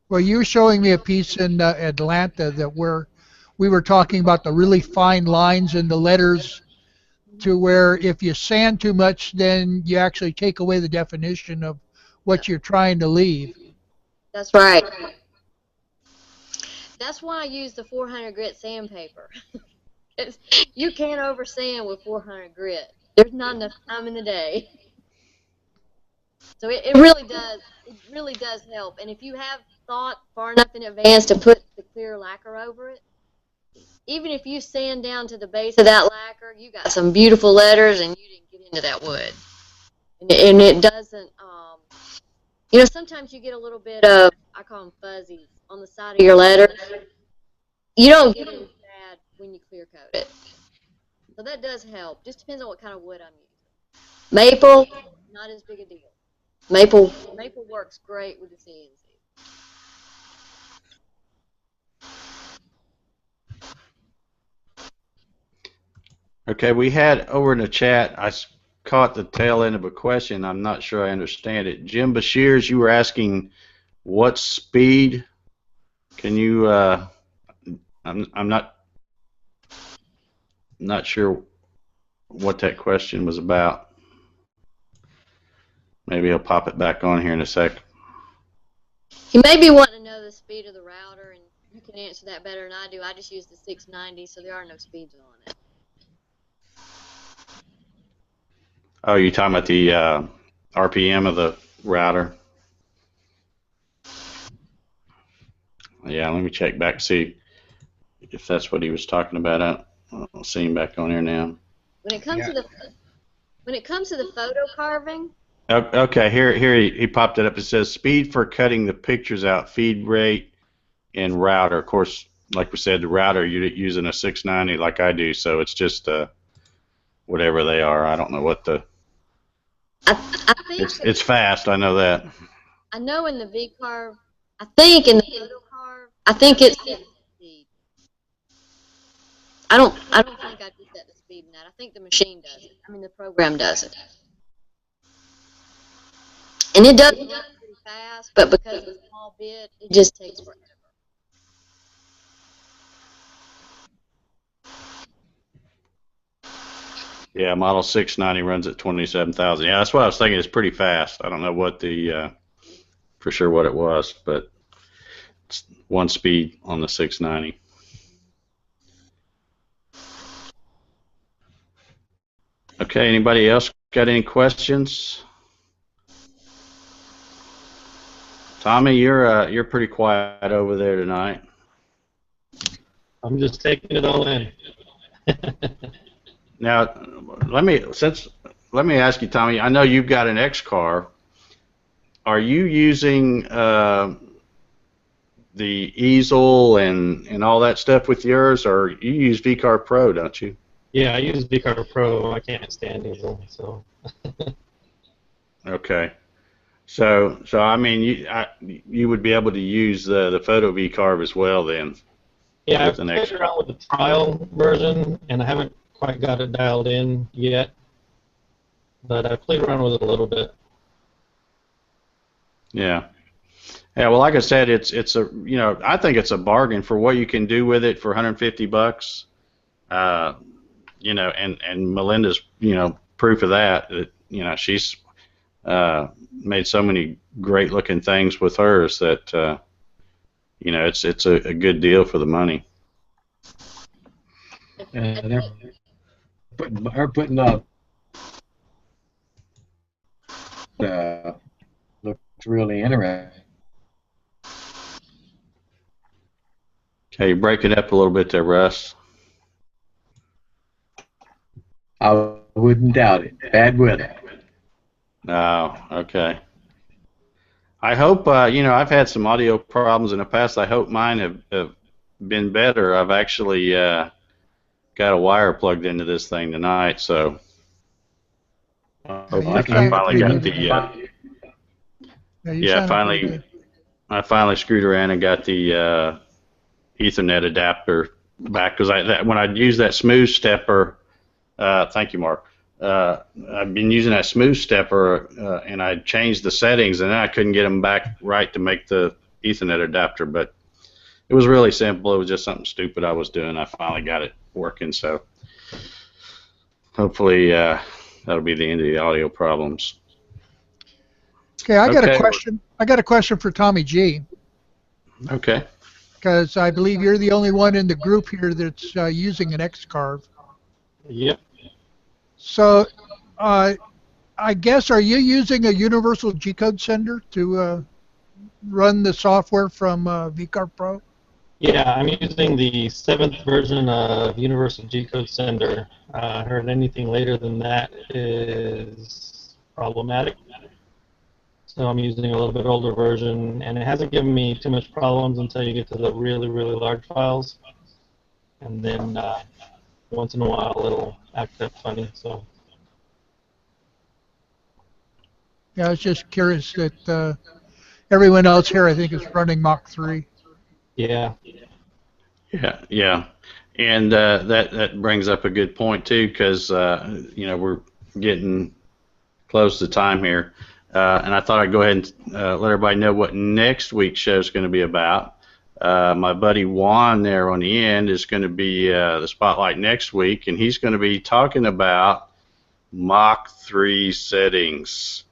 Speaker 4: Well, you were showing me a piece in Atlanta that where we were talking about the really fine lines in the letters to where if you sand too much, then you actually take away the definition of what you're trying to leave.
Speaker 6: That's right. That's why I use the 400 grit sandpaper. You can't over sand with 400 grit. There's not enough time in the day. So it really does help. And if you have thought far enough in advance to put the clear lacquer over it, even if you sand down to the base of that lacquer, you got some beautiful letters and you didn't get into that wood. And it doesn't, sometimes you get a little bit of, I call them fuzzies, on the side of your letters. You don't get it bad when you clear coat it. So that does help. Just depends on what kind of wood I'm using. Maple, not as big a deal. Maple works great with the CNC.
Speaker 1: Okay, we had over in the chat, I caught the tail end of a question. I'm not sure I understand it. Jim Bashirs, you were asking what speed? Can you, I'm not sure what that question was about. Maybe I'll pop it back on here in a sec.
Speaker 6: He may be wanting to know the speed of the router, and you can answer that better than I do. I just use the 690, so there are no speeds on it.
Speaker 1: Oh, you're talking about the RPM of the router? Yeah, let me check back, see if that's what he was talking about. I'll see him back on here now.
Speaker 6: When it comes to the photo carving.
Speaker 1: Okay, here he popped it up. It says speed for cutting the pictures out, feed rate, and router. Of course, like we said, the router you're using a 690 like I do, so it's just whatever they are. I don't know what the.
Speaker 6: I think
Speaker 1: it's fast. I know that.
Speaker 6: I know in the VCarve. I think in the Photo-Carve. I think it's speed. I don't think I did set the speed in that. I think the machine does it. I mean the program does it. And it does pretty fast, but because it's a small bit, it just takes forever.
Speaker 1: Yeah, Model 690 runs at 27,000. Yeah, that's what I was thinking. It's pretty fast. I don't know what the for sure what it was, but it's one speed on the 690. Okay, anybody else got any questions? Tommy, you're pretty quiet over there tonight.
Speaker 5: I'm just taking it all in.
Speaker 1: Now, let me ask you, Tommy. I know you've got an X car. Are you using the easel and all that stuff with yours, or you use VCarve Pro, don't you?
Speaker 5: Yeah, I use VCarve Pro. I can't stand easel, so.
Speaker 1: Okay. So I mean, you would be able to use the Photo-VCarve as well then.
Speaker 5: Yeah, I've played around with the trial version, and I haven't quite got it dialed in yet, but I played around with it a little bit.
Speaker 1: Yeah. Yeah, well, like I said, it's a I think it's a bargain for what you can do with it for 150 bucks. And Melinda's proof of that. She's made so many great looking things with hers that it's a good deal for the money.
Speaker 7: They're putting up looks really interesting.
Speaker 1: Okay, you're breaking up a little bit there, Russ.
Speaker 7: I wouldn't doubt it. Bad weather.
Speaker 1: Oh, okay. I hope, I've had some audio problems in the past. I hope mine have been better. I've actually got a wire plugged into this thing tonight, so I finally got the, I finally screwed around and got the Ethernet adapter back, because when I use that smooth stepper, thank you, Mark. I've been using that smooth stepper, and I changed the settings, and then I couldn't get them back right to make the Ethernet adapter. But it was really simple. It was just something stupid I was doing. I finally got it working, so hopefully that'll be the end of the audio problems.
Speaker 4: Okay, I got a question. I got a question for Tommy G.
Speaker 1: Okay.
Speaker 4: Because I believe you're the only one in the group here that's using an X-Carve.
Speaker 5: Yep.
Speaker 4: So, I guess, are you using a universal G-code sender to run the software from VCarve Pro?
Speaker 5: Yeah, I'm using the 7th version of Universal G-code sender. I heard anything later than that is problematic. So I'm using a little bit older version, and it hasn't given me too much problems until you get to the really, really large files. And then once in a while it'll act up funny. So.
Speaker 4: Yeah, I was just curious that everyone else here, I think, is running Mach 3.
Speaker 5: Yeah.
Speaker 1: Yeah. And that brings up a good point, too, because, we're getting close to time here. And I thought I'd go ahead and let everybody know what next week's show is going to be about. My buddy Juan there on the end is going to be the spotlight next week, and he's going to be talking about Mach 3 settings.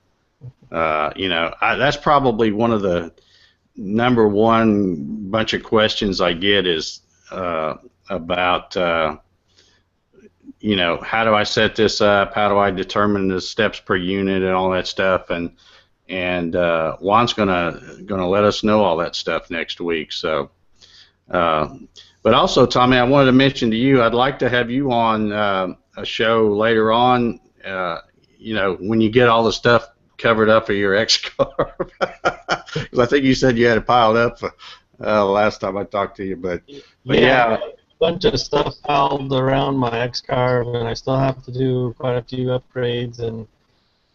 Speaker 1: That's probably one of the #1 bunch of questions I get is about, how do I set this up? How do I determine the steps per unit and all that stuff? And Juan's gonna let us know all that stuff next week. So, but also, Tommy, I wanted to mention to you, I'd like to have you on a show later on. When you get all the stuff covered up of your X-Carve, because I think you said you had it piled up last time I talked to you. But yeah.
Speaker 5: Bunch of stuff piled around my X-Carve, and I still have to do quite a few upgrades. And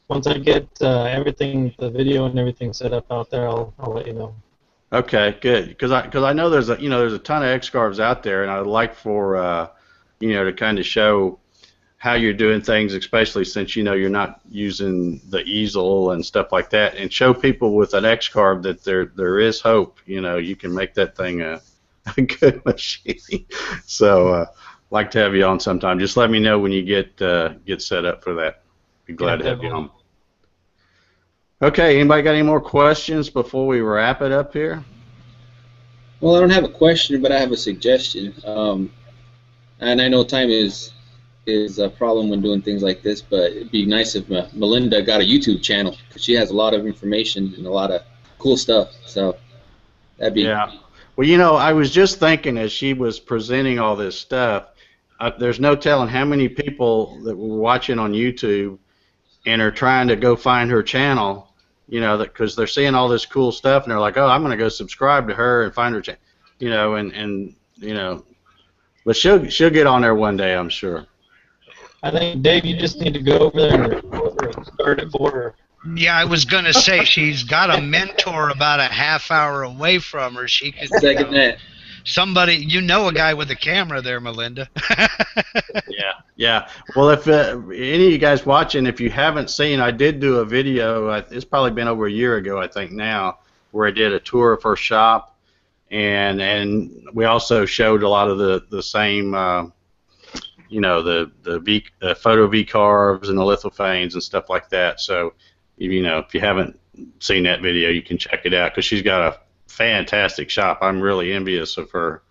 Speaker 5: once I get everything, the video and everything set up out there, I'll let you know.
Speaker 1: Okay, good. Because I know there's a ton of X-Carves out there, and I'd like for to kind of show how you're doing things, especially since you're not using the easel and stuff like that, and show people with an X-Carve that there is hope. You can make that thing a good machine. So like to have you on sometime. Just let me know when you get set up for that. Be glad to have you on. Okay, anybody got any more questions before we wrap it up here?
Speaker 2: Well, I don't have a question, but I have a suggestion. And I know time is a problem when doing things like this, but it'd be nice if Melinda got a YouTube channel, because she has a lot of information and a lot of cool stuff. So that'd be...
Speaker 1: Yeah. Well, I was just thinking as she was presenting all this stuff, there's no telling how many people that were watching on YouTube and are trying to go find her channel, because they're seeing all this cool stuff and they're like, oh, I'm going to go subscribe to her and find her channel, but she'll get on there one day, I'm sure.
Speaker 5: I think, Dave, you just need to go over there and record her and start it for her.
Speaker 3: Yeah, I was going to say, she's got a mentor about a half hour away from her. She could
Speaker 2: second that.
Speaker 3: Somebody, a guy with a camera there, Melinda.
Speaker 1: Yeah. Well, if any of you guys watching, if you haven't seen, I did do a video, it's probably been over a year ago, I think now, where I did a tour of her shop, and we also showed a lot of the same, the Photo-VCarves and the Lithophanes and stuff like that. So, if you haven't seen that video, you can check it out, because she's got a fantastic shop. I'm really envious of her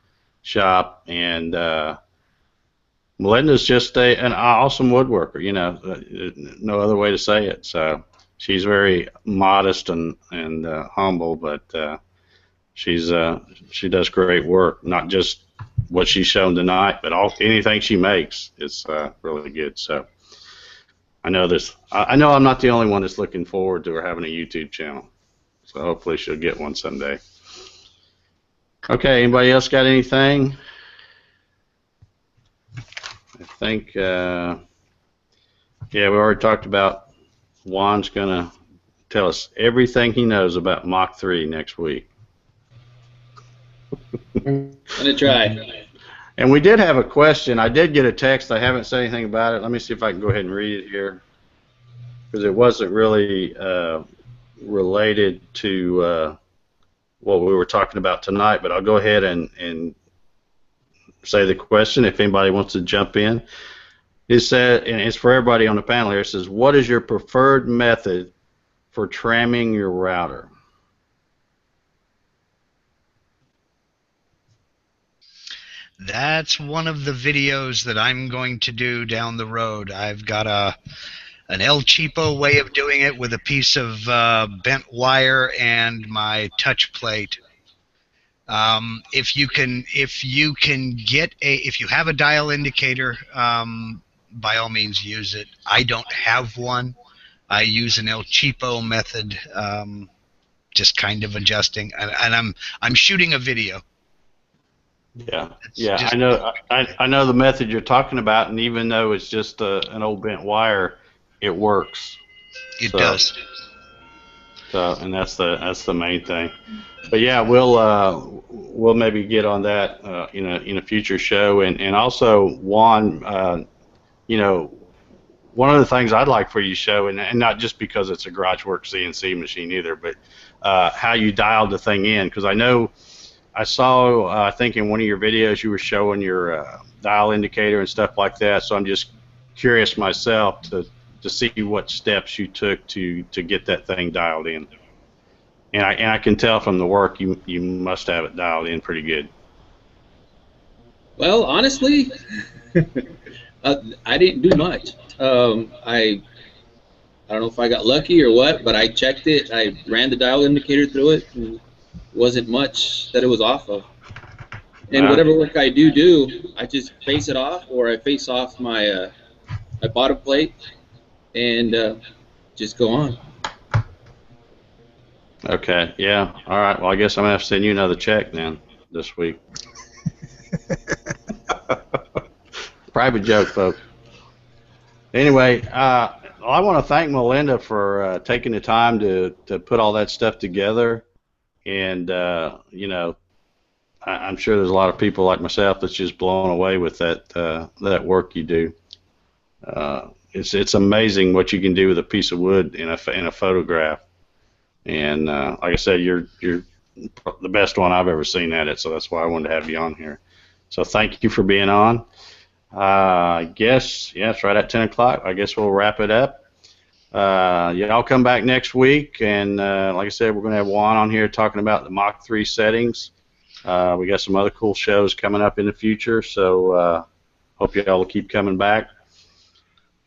Speaker 1: shop, and Melinda's just an awesome woodworker. No other way to say it. So she's very modest and humble, but she does great work. Not just what she's shown tonight, but anything she makes is really good. So I know I'm not the only one that's looking forward to her having a YouTube channel. So hopefully she'll get one someday. Okay, anybody else got anything? I think, yeah, we already talked about Juan's going to tell us everything he knows about Mach 3 next week.
Speaker 2: I'm going to try.
Speaker 1: And we did have a question. I did get a text. I haven't said anything about it. Let me see if I can go ahead and read it here, because it wasn't really related to what we were talking about tonight, but I'll go ahead and say the question if anybody wants to jump in. It said, and it's for everybody on the panel here, it says, what is your preferred method for tramming your router?
Speaker 3: That's one of the videos that I'm going to do down the road. I've got an El Cheapo way of doing it with a piece of bent wire and my touch plate. If you have a dial indicator, by all means use it. I don't have one. I use an El Cheapo method, just kind of adjusting, and I'm shooting a video.
Speaker 1: Yeah, I know the method you're talking about, and even though it's just an old bent wire, it works.
Speaker 3: It does.
Speaker 1: So, and that's the main thing. But yeah, we'll maybe get on that in a future show, and also Juan, one of the things I'd like for you to show, and not just because it's a GarageWorks CNC machine either, but how you dialed the thing in, because I know I saw I think in one of your videos you were showing your dial indicator and stuff like that. So I'm just curious myself to see what steps you took to get that thing dialed in. And I can tell from the work you must have it dialed in pretty good.
Speaker 2: Well, honestly, I didn't do much. I don't know if I got lucky or what, but I checked it. I ran the dial indicator through it, and wasn't much that it was off of. And whatever work I do, I just face it off, or I face off my my bottom plate, and just go on.
Speaker 1: Okay, yeah, all right. Well, I guess I'm gonna have to send you another check then this week. Private joke, folks. Anyway, I want to thank Melinda for taking the time to put all that stuff together, and I'm sure there's a lot of people like myself that's just blown away with that work you do. It's amazing what you can do with a piece of wood in a photograph. And like I said, you're the best one I've ever seen at it, so that's why I wanted to have you on here. So thank you for being on. I guess, yeah, it's right at 10 o'clock. I guess we'll wrap it up. Y'all come back next week, and like I said, we're going to have Juan on here talking about the Mach 3 settings. We got some other cool shows coming up in the future, so hope y'all will keep coming back.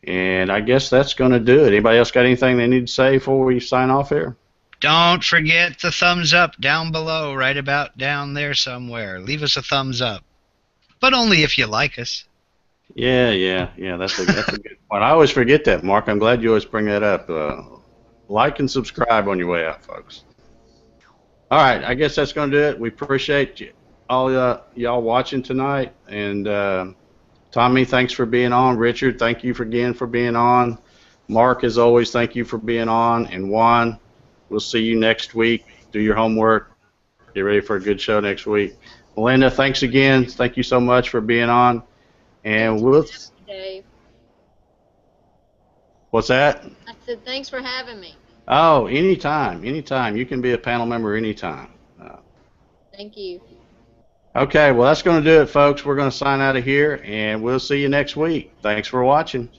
Speaker 1: And I guess that's going to do it. Anybody else got anything they need to say before we sign off here?
Speaker 3: Don't forget the thumbs up down below, right about down there somewhere. Leave us a thumbs up, but only if you like us.
Speaker 1: Yeah. That's a good point. I always forget that, Mark. I'm glad you always bring that up. Like and subscribe on your way out, folks. All right, I guess that's going to do it. We appreciate you, all y'all watching tonight. And Tommy, thanks for being on. Richard, thank you again for being on. Mark, as always, thank you for being on. And Juan, we'll see you next week. Do your homework. Get ready for a good show next week. Melinda, thanks again. Thank you so much for being on. And we'll.
Speaker 6: Dave.
Speaker 1: What's that?
Speaker 6: I said thanks for having me.
Speaker 1: Oh, anytime. You can be a panel member anytime.
Speaker 6: Thank you.
Speaker 1: Okay, well, that's going to do it, folks. We're going to sign out of here, and we'll see you next week. Thanks for watching.